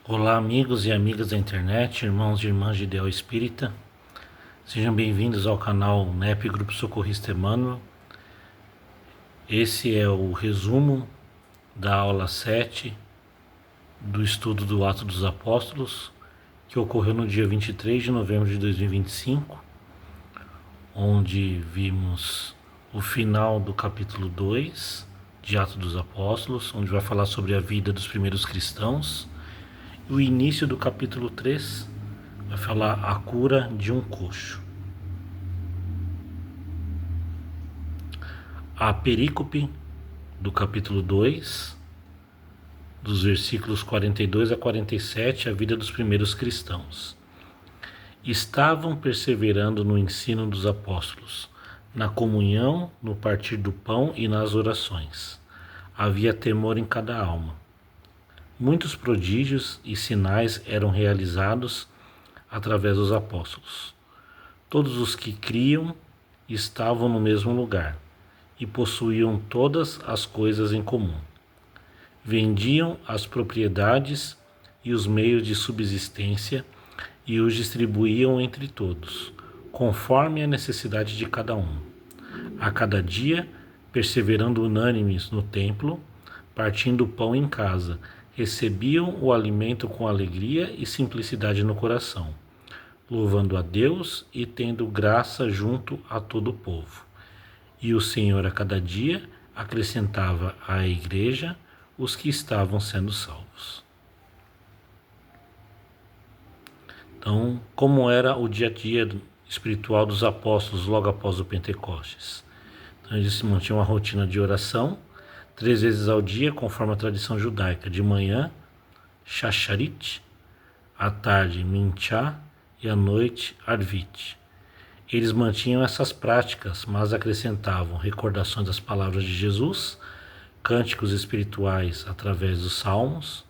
Olá, amigos e amigas da internet, irmãos e irmãs de Ideal Espírita. Sejam bem-vindos ao canal NEP Grupo Socorrista Emmanuel. Esse é o resumo da aula 7 do estudo do Atos dos Apóstolos, que ocorreu no dia 23 de novembro de 2025, onde vimos o final do capítulo 2 de Atos dos Apóstolos, onde vai falar sobre a vida dos primeiros cristãos. O início do capítulo 3 vai falar a cura de um coxo. A perícope do capítulo 2, dos versículos 42 a 47, a vida dos primeiros cristãos. Estavam perseverando no ensino dos apóstolos, na comunhão, no partir do pão e nas orações. Havia temor em cada alma. Muitos prodígios e sinais eram realizados através dos apóstolos. Todos os que criam estavam no mesmo lugar e possuíam todas as coisas em comum. Vendiam as propriedades e os meios de subsistência e os distribuíam entre todos, conforme a necessidade de cada um. A cada dia, perseverando unânimes no templo, partindo o pão em casa, recebiam o alimento com alegria e simplicidade no coração, louvando a Deus e tendo graça junto a todo o povo. E o Senhor a cada dia acrescentava à igreja os que estavam sendo salvos. Então, como era o dia a dia espiritual dos apóstolos logo após o Pentecostes? Então, eles mantinham uma rotina de oração 3 vezes ao dia, conforme a tradição judaica. De manhã, Shacharit, à tarde, Minchá e à noite, Arvit. Eles mantinham essas práticas, mas acrescentavam recordações das palavras de Jesus, cânticos espirituais através dos salmos,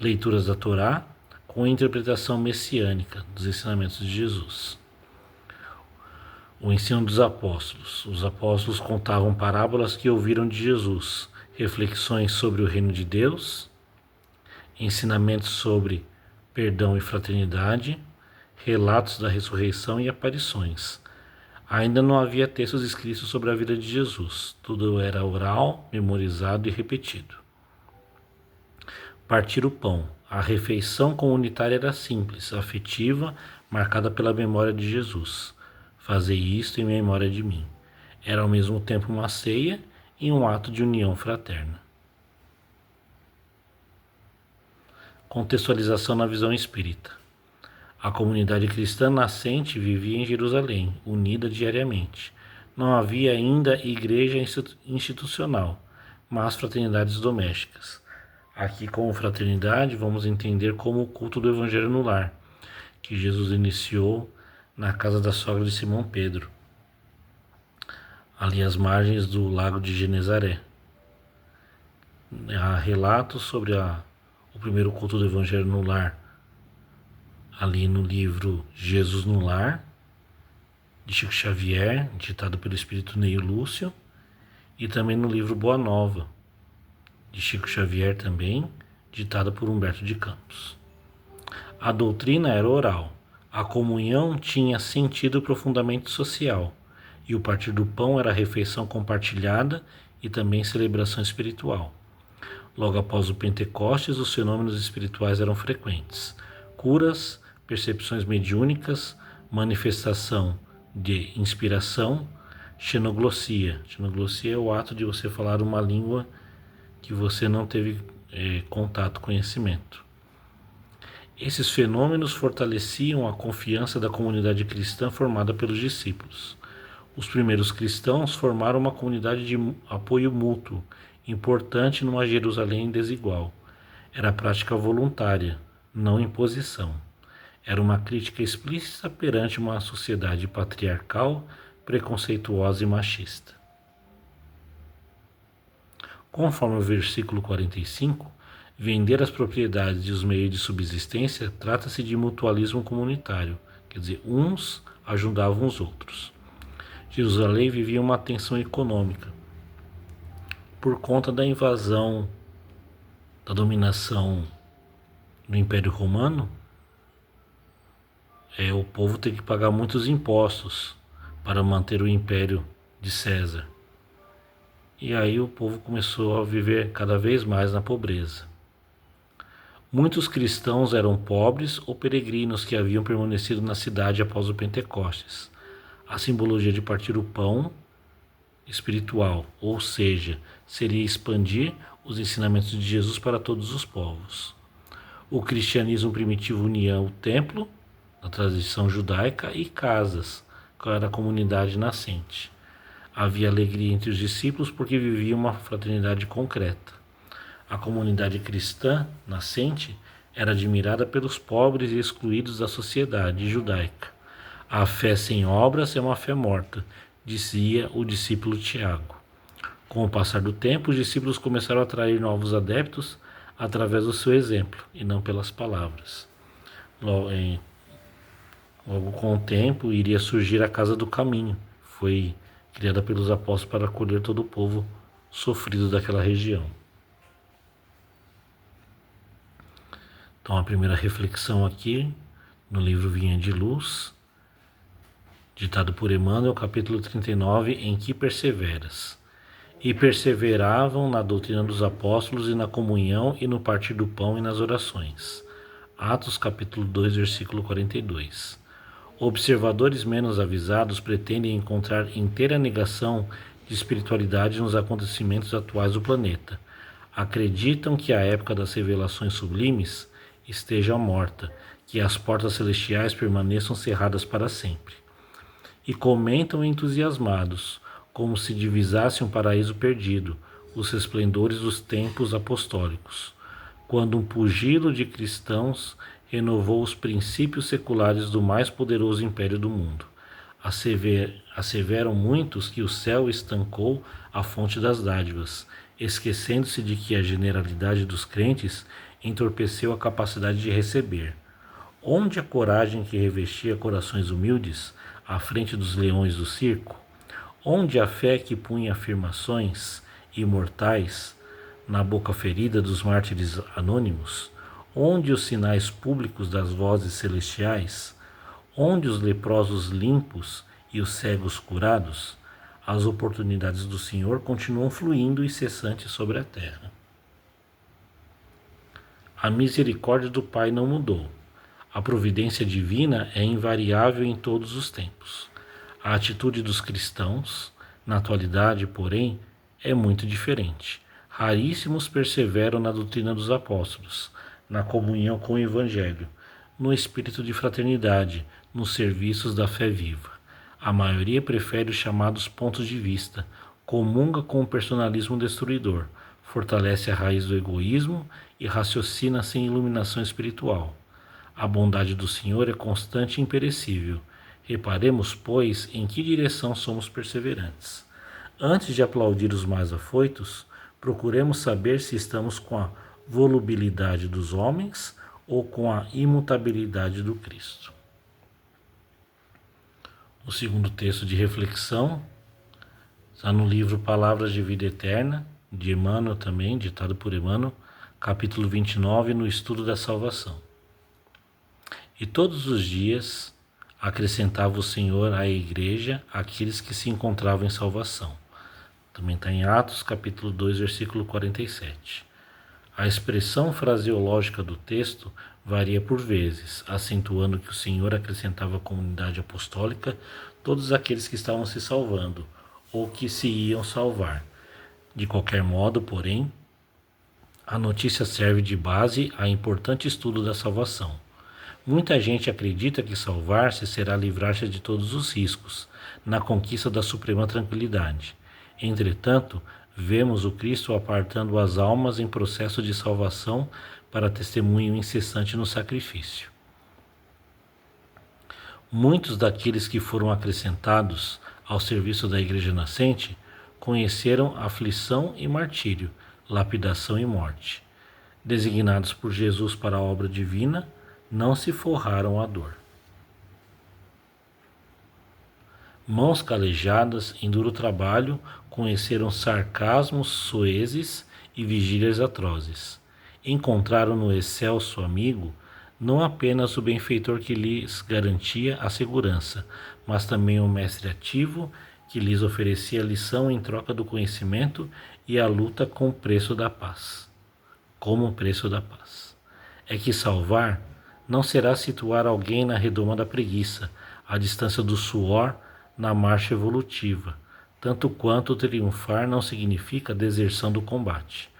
leituras da Torá, com interpretação messiânica dos ensinamentos de Jesus. O ensino dos apóstolos. Os apóstolos contavam parábolas que ouviram de Jesus, reflexões sobre o reino de Deus, ensinamentos sobre perdão e fraternidade, relatos da ressurreição e aparições. Ainda não havia textos escritos sobre a vida de Jesus, tudo era oral, memorizado e repetido. Partir o pão. A refeição comunitária era simples, afetiva, marcada pela memória de Jesus. Fazei isto em memória de mim. Era ao mesmo tempo uma ceia e um ato de união fraterna. Contextualização na visão espírita. A comunidade cristã nascente vivia em Jerusalém, unida diariamente. Não havia ainda igreja institucional, mas fraternidades domésticas. Aqui, como fraternidade, vamos entender como o culto do Evangelho no lar, que Jesus iniciou na casa da sogra de Simão Pedro, ali às margens do lago de Genezaré. Há relatos sobre o primeiro culto do Evangelho no lar, ali no livro Jesus no Lar, de Chico Xavier, ditado pelo espírito Neio Lúcio, e também no livro Boa Nova, de Chico Xavier também, ditado por Humberto de Campos. A doutrina era oral, a comunhão tinha sentido profundamente social, e o partir do pão era refeição compartilhada e também celebração espiritual. Logo após o Pentecostes, os fenômenos espirituais eram frequentes: curas, percepções mediúnicas, manifestação de inspiração, xenoglossia. Xenoglossia é o ato de você falar uma língua que você não teve contato, conhecimento. Esses fenômenos fortaleciam a confiança da comunidade cristã formada pelos discípulos. Os primeiros cristãos formaram uma comunidade de apoio mútuo, importante numa Jerusalém desigual. Era prática voluntária, não imposição. Era uma crítica explícita perante uma sociedade patriarcal, preconceituosa e machista. Conforme o versículo 45, vender as propriedades e os meios de subsistência trata-se de mutualismo comunitário, quer dizer, uns ajudavam os outros. Jerusalém vivia uma tensão econômica por conta da invasão, da dominação no Império Romano, o povo tem que pagar muitos impostos para manter o império de César. E aí o povo começou a viver cada vez mais na pobreza. Muitos cristãos eram pobres ou peregrinos que haviam permanecido na cidade após o Pentecostes. A simbologia de partir o pão espiritual, ou seja, seria expandir os ensinamentos de Jesus para todos os povos. O cristianismo primitivo unia o templo, a tradição judaica, e casas, que era a comunidade nascente. Havia alegria entre os discípulos porque viviam uma fraternidade concreta. A comunidade cristã nascente era admirada pelos pobres e excluídos da sociedade judaica. A fé sem obras é uma fé morta, dizia o discípulo Tiago. Com o passar do tempo, os discípulos começaram a atrair novos adeptos através do seu exemplo e não pelas palavras. Logo com o tempo, iria surgir a Casa do Caminho. Foi criada pelos apóstolos para acolher todo o povo sofrido daquela região. Então, a primeira reflexão aqui no livro Vinha de Luz, ditado por Emmanuel, capítulo 39, em que perseveras? E perseveravam na doutrina dos apóstolos e na comunhão e no partir do pão e nas orações. Atos capítulo 2, versículo 42. Observadores menos avisados pretendem encontrar inteira negação de espiritualidade nos acontecimentos atuais do planeta. Acreditam que a época das revelações sublimes esteja morta, que as portas celestiais permaneçam cerradas para sempre. E comentam entusiasmados, como se divisasse um paraíso perdido, os resplendores dos tempos apostólicos, quando um pugilo de cristãos renovou os princípios seculares do mais poderoso império do mundo. Asseveram muitos que o céu estancou a fonte das dádivas, esquecendo-se de que a generalidade dos crentes entorpeceu a capacidade de receber. Onde a coragem que revestia corações humildes à frente dos leões do circo? Onde a fé que punha afirmações imortais na boca ferida dos mártires anônimos? Onde os sinais públicos das vozes celestiais? Onde os leprosos limpos e os cegos curados? As oportunidades do Senhor continuam fluindo incessantes sobre a terra. A misericórdia do Pai não mudou. A providência divina é invariável em todos os tempos. A atitude dos cristãos, na atualidade, porém, é muito diferente. Raríssimos perseveram na doutrina dos apóstolos, na comunhão com o Evangelho, no espírito de fraternidade, nos serviços da fé viva. A maioria prefere os chamados pontos de vista, comunga com o personalismo destruidor, fortalece a raiz do egoísmo e raciocina sem iluminação espiritual. A bondade do Senhor é constante e imperecível. Reparemos, pois, em que direção somos perseverantes. Antes de aplaudir os mais afoitos, procuremos saber se estamos com a volubilidade dos homens ou com a imutabilidade do Cristo. O segundo texto de reflexão está no livro Palavras de Vida Eterna, de Emmanuel também, ditado por Emmanuel, capítulo 29, no estudo da salvação. E todos os dias acrescentava o Senhor à igreja aqueles que se encontravam em salvação. Também está em Atos, capítulo 2, versículo 47. A expressão fraseológica do texto varia por vezes, acentuando que o Senhor acrescentava à comunidade apostólica todos aqueles que estavam se salvando ou que se iam salvar. De qualquer modo, porém, a notícia serve de base a importante estudo da salvação. Muita gente acredita que salvar-se será livrar-se de todos os riscos, na conquista da suprema tranquilidade. Entretanto, vemos o Cristo apartando as almas em processo de salvação para testemunho incessante no sacrifício. Muitos daqueles que foram acrescentados ao serviço da Igreja nascente conheceram aflição e martírio, lapidação e morte. Designados por Jesus para a obra divina, não se forraram à dor. Mãos calejadas em duro trabalho conheceram sarcasmos soezes e vigílias atrozes. encontraram no excelso amigo não apenas o benfeitor que lhes garantia a segurança, mas também o mestre ativo que lhes oferecia a lição em troca do conhecimento e a luta com o preço da paz. Como o preço da paz. É que salvar não será situar alguém na redoma da preguiça, à distância do suor na marcha evolutiva, tanto quanto triunfar não significa deserção do combate,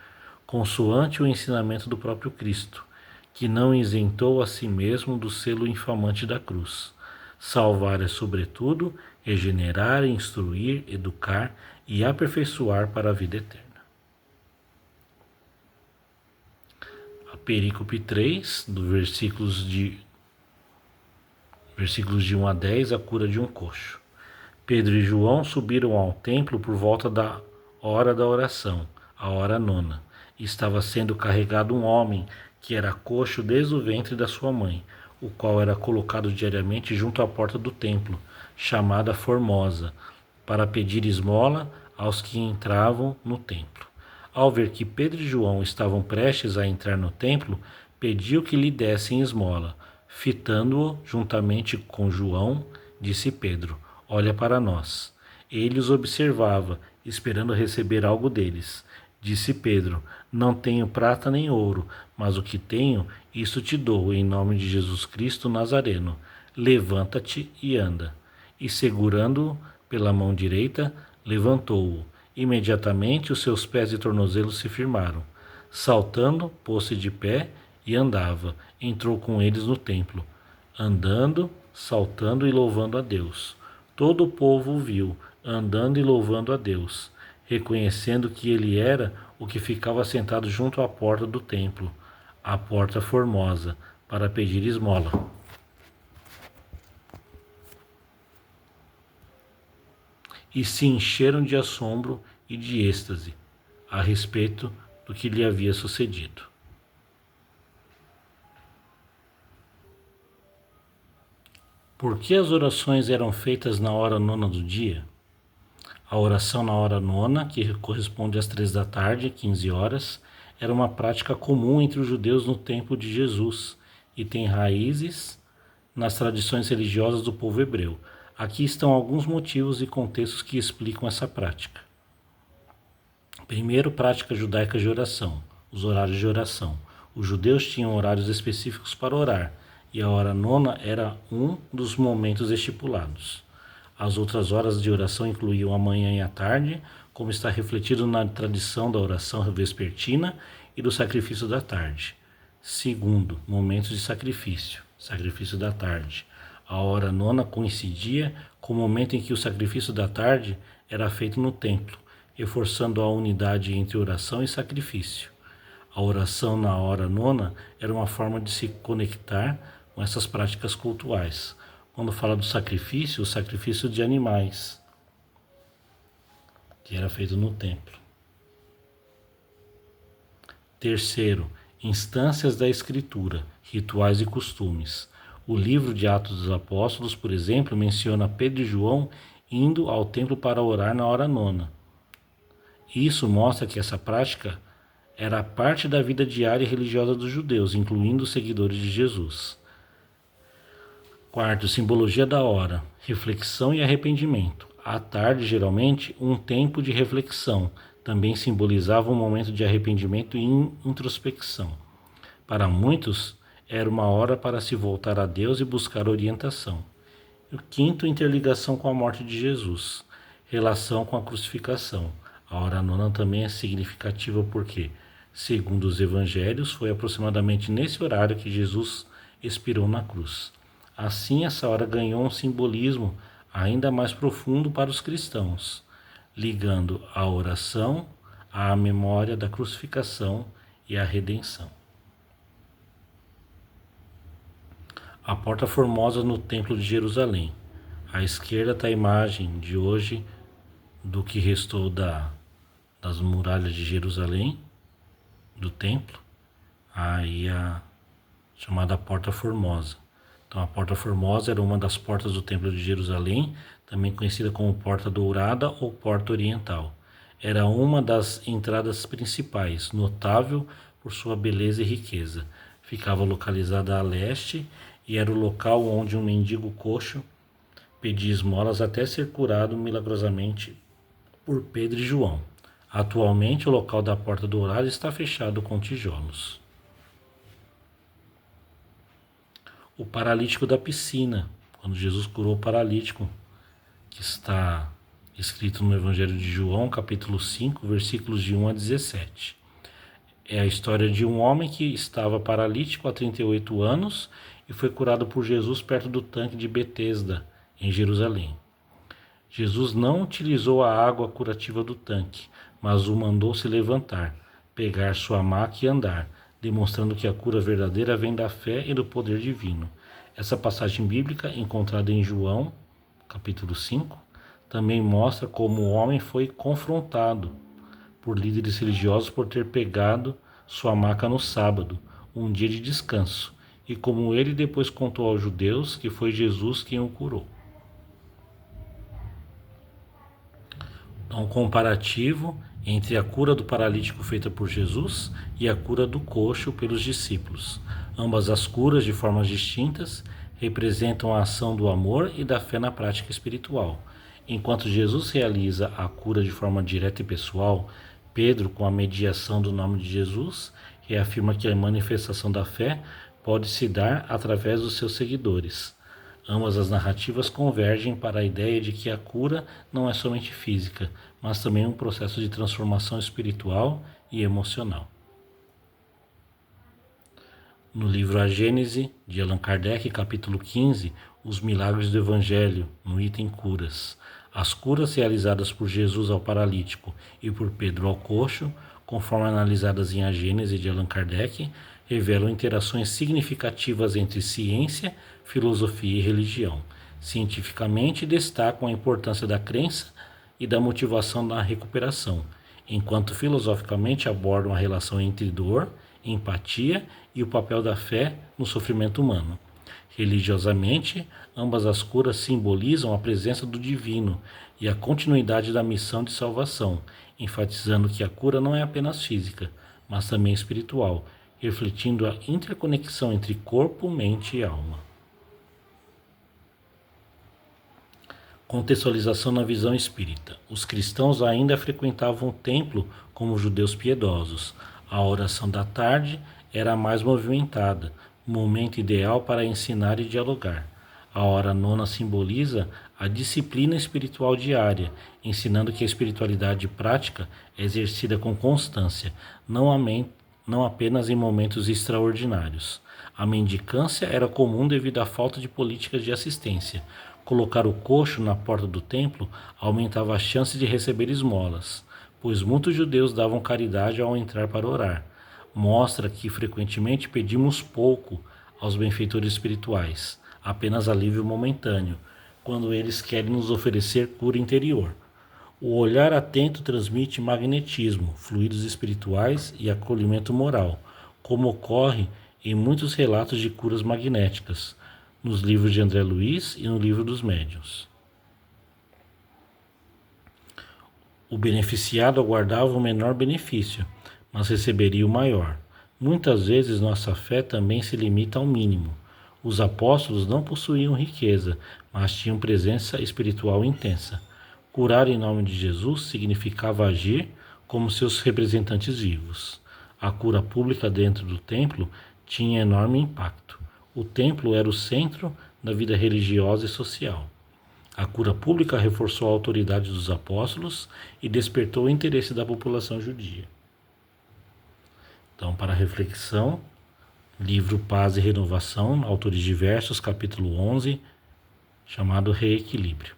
consoante o ensinamento do próprio Cristo, que não isentou a si mesmo do selo infamante da cruz. Salvar é, sobretudo, regenerar, instruir, educar e aperfeiçoar para a vida eterna. A perícope 3, do versículos de 1 a 10, a cura de um coxo. Pedro e João subiram ao templo por volta da hora da oração, a hora nona. Estava sendo carregado um homem que era coxo desde o ventre da sua mãe, o qual era colocado diariamente junto à porta do templo, chamada Formosa, para pedir esmola aos que entravam no templo. Ao ver que Pedro e João estavam prestes a entrar no templo, pediu que lhe dessem esmola. Fitando-o juntamente com João, disse Pedro: olha para nós. Ele os observava, esperando receber algo deles. Disse Pedro: não tenho prata nem ouro, mas o que tenho, isso te dou, em nome de Jesus Cristo Nazareno. Levanta-te e anda. E segurando-o pela mão direita, levantou-o. Imediatamente os seus pés e tornozelos se firmaram. Saltando, pôs-se de pé e andava. Entrou com eles no templo, andando, saltando e louvando a Deus. Todo o povo o viu, andando e louvando a Deus, reconhecendo que ele era o que ficava sentado junto à porta do templo, a porta formosa, para pedir esmola. E se encheram de assombro e de êxtase a respeito do que lhe havia sucedido. Por que as orações eram feitas na hora nona do dia? A oração na hora nona, que corresponde às 3 da tarde, 15 horas, era uma prática comum entre os judeus no tempo de Jesus e tem raízes nas tradições religiosas do povo hebreu. Aqui estão alguns motivos e contextos que explicam essa prática. Primeiro, prática judaica de oração, os horários de oração. Os judeus tinham horários específicos para orar, e a hora nona era um dos momentos estipulados. As outras horas de oração incluíam a manhã e a tarde, como está refletido na tradição da oração vespertina e do sacrifício da tarde. Segundo, momentos de sacrifício, sacrifício da tarde. A hora nona coincidia com o momento em que o sacrifício da tarde era feito no templo, reforçando a unidade entre oração e sacrifício. A oração na hora nona era uma forma de se conectar com essas práticas cultuais. Quando fala do sacrifício, o sacrifício de animais, que era feito no templo. Terceiro, instâncias da Escritura, rituais e costumes. O livro de Atos dos Apóstolos, por exemplo, menciona Pedro e João indo ao templo para orar na hora nona. Isso mostra que essa prática era parte da vida diária e religiosa dos judeus, incluindo os seguidores de Jesus. Quarto, simbologia da hora, reflexão e arrependimento. À tarde, geralmente, um tempo de reflexão, também simbolizava um momento de arrependimento e introspecção. Para muitos, era uma hora para se voltar a Deus e buscar orientação. E o quinto, interligação com a morte de Jesus, relação com a crucificação. A hora nona também é significativa porque, segundo os evangelhos, foi aproximadamente nesse horário que Jesus expirou na cruz. Assim, essa hora ganhou um simbolismo ainda mais profundo para os cristãos, ligando a oração à memória da crucificação e à redenção. A porta formosa no Templo de Jerusalém. À esquerda está a imagem de hoje do que restou das muralhas de Jerusalém, do templo, aí a chamada Porta Formosa. Então a Porta Formosa era uma das portas do Templo de Jerusalém, também conhecida como Porta Dourada ou Porta Oriental. Era uma das entradas principais, notável por sua beleza e riqueza. Ficava localizada a leste e era o local onde um mendigo coxo pedia esmolas até ser curado milagrosamente por Pedro e João. Atualmente, o local da Porta do Horário está fechado com tijolos. O paralítico da piscina, quando Jesus curou o paralítico, que está escrito no Evangelho de João, capítulo 5, versículos de 1 a 17. É a história de um homem que estava paralítico há 38 anos e foi curado por Jesus perto do tanque de Betesda, em Jerusalém. Jesus não utilizou a água curativa do tanque, mas o mandou se levantar, pegar sua maca e andar, demonstrando que a cura verdadeira vem da fé e do poder divino. Essa passagem bíblica, encontrada em João, capítulo 5, também mostra como o homem foi confrontado por líderes religiosos por ter pegado sua maca no sábado, um dia de descanso, e como ele depois contou aos judeus que foi Jesus quem o curou. Um comparativo entre a cura do paralítico feita por Jesus e a cura do coxo pelos discípulos. Ambas as curas, de formas distintas, representam a ação do amor e da fé na prática espiritual. Enquanto Jesus realiza a cura de forma direta e pessoal, Pedro, com a mediação do nome de Jesus, reafirma que a manifestação da fé pode se dar através dos seus seguidores. Ambas as narrativas convergem para a ideia de que a cura não é somente física, mas também um processo de transformação espiritual e emocional. No livro A Gênese, de Allan Kardec, capítulo 15, Os Milagres do Evangelho, no item Curas. As curas realizadas por Jesus ao paralítico e por Pedro ao coxo, conforme analisadas em A Gênese de Allan Kardec, revelam interações significativas entre ciência, filosofia e religião. Cientificamente, destacam a importância da crença e da motivação na recuperação, enquanto filosoficamente abordam a relação entre dor, empatia e o papel da fé no sofrimento humano. Religiosamente, ambas as curas simbolizam a presença do divino e a continuidade da missão de salvação, enfatizando que a cura não é apenas física, mas também espiritual, refletindo a interconexão entre corpo, mente e alma. Contextualização na visão espírita. Os cristãos ainda frequentavam o templo como judeus piedosos. A oração da tarde era a mais movimentada, o momento ideal para ensinar e dialogar. A hora nona simboliza a disciplina espiritual diária, ensinando que a espiritualidade prática é exercida com constância, não apenas em momentos extraordinários. A mendicância era comum devido à falta de políticas de assistência. Colocar o coxo na porta do templo aumentava a chance de receber esmolas, pois muitos judeus davam caridade ao entrar para orar. Mostra que frequentemente pedimos pouco aos benfeitores espirituais, apenas alívio momentâneo, quando eles querem nos oferecer cura interior. O olhar atento transmite magnetismo, fluidos espirituais e acolhimento moral, como ocorre em muitos relatos de curas magnéticas, nos livros de André Luiz e no livro dos médiuns. O beneficiado aguardava o menor benefício, mas receberia o maior. Muitas vezes nossa fé também se limita ao mínimo. Os apóstolos não possuíam riqueza, mas tinham presença espiritual intensa. Curar em nome de Jesus significava agir como seus representantes vivos. A cura pública dentro do templo tinha enorme impacto. O templo era o centro da vida religiosa e social. A cura pública reforçou a autoridade dos apóstolos e despertou o interesse da população judia. Então, para reflexão, livro Paz e Renovação, autores diversos, capítulo 11, chamado Reequilíbrio.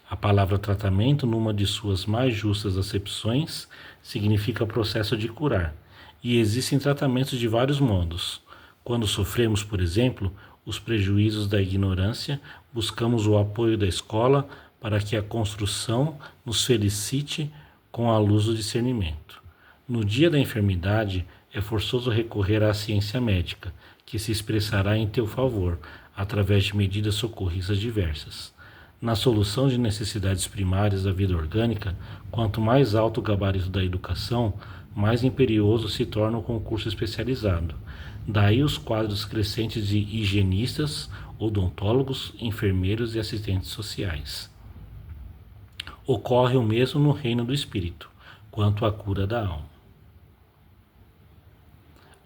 A palavra tratamento, numa de suas mais justas acepções, significa processo de curar, e existem tratamentos de vários modos. Quando sofremos, por exemplo, os prejuízos da ignorância, buscamos o apoio da escola para que a construção nos felicite com a luz do discernimento. No dia da enfermidade, é forçoso recorrer à ciência médica, que se expressará em teu favor, através de medidas socorristas diversas. Na solução de necessidades primárias da vida orgânica, quanto mais alto o gabarito da educação, mais imperioso se torna o concurso especializado. Daí os quadros crescentes de higienistas, odontólogos, enfermeiros e assistentes sociais. Ocorre o mesmo no reino do espírito, quanto à cura da alma.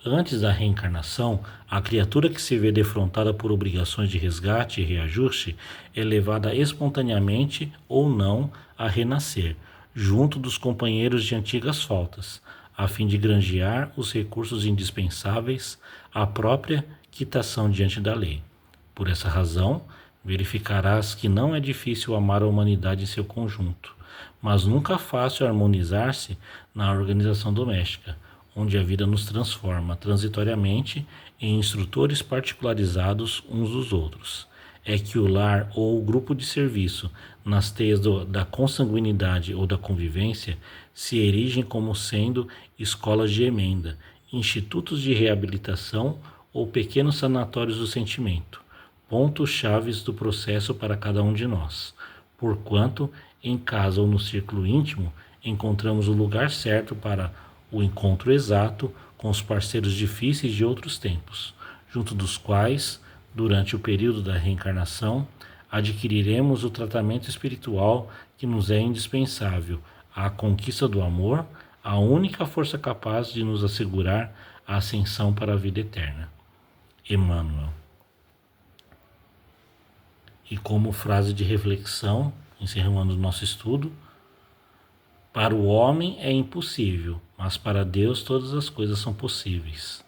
Antes da reencarnação, a criatura que se vê defrontada por obrigações de resgate e reajuste é levada espontaneamente ou não a renascer, junto dos companheiros de antigas faltas, a fim de granjear os recursos indispensáveis à própria quitação diante da lei. Por essa razão, verificarás que não é difícil amar a humanidade em seu conjunto, mas nunca fácil harmonizar-se na organização doméstica, onde a vida nos transforma transitoriamente em instrutores particularizados uns dos outros. É que o lar ou o grupo de serviço, nas teias da consanguinidade ou da convivência, se erigem como sendo escolas de emenda, institutos de reabilitação ou pequenos sanatórios do sentimento, pontos chaves do processo para cada um de nós, porquanto, em casa ou no círculo íntimo, encontramos o lugar certo para o encontro exato com os parceiros difíceis de outros tempos, junto dos quais, durante o período da reencarnação, adquiriremos o tratamento espiritual que nos é indispensável à conquista do amor, a única força capaz de nos assegurar a ascensão para a vida eterna. Emmanuel. E como frase de reflexão, encerrando o nosso estudo, para o homem é impossível, mas para Deus todas as coisas são possíveis.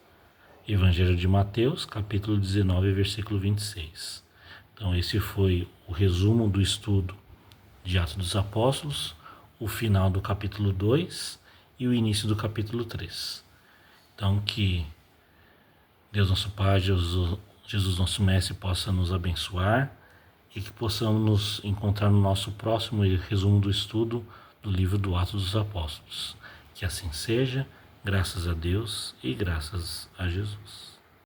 Evangelho de Mateus, capítulo 19, versículo 26. Então esse foi o resumo do estudo de Atos dos Apóstolos, o final do capítulo 2 e o início do capítulo 3. Então que Deus nosso Pai, Jesus nosso Mestre possa nos abençoar e que possamos nos encontrar no nosso próximo resumo do estudo do livro do Atos dos Apóstolos. Que assim seja, graças a Deus e graças a Jesus.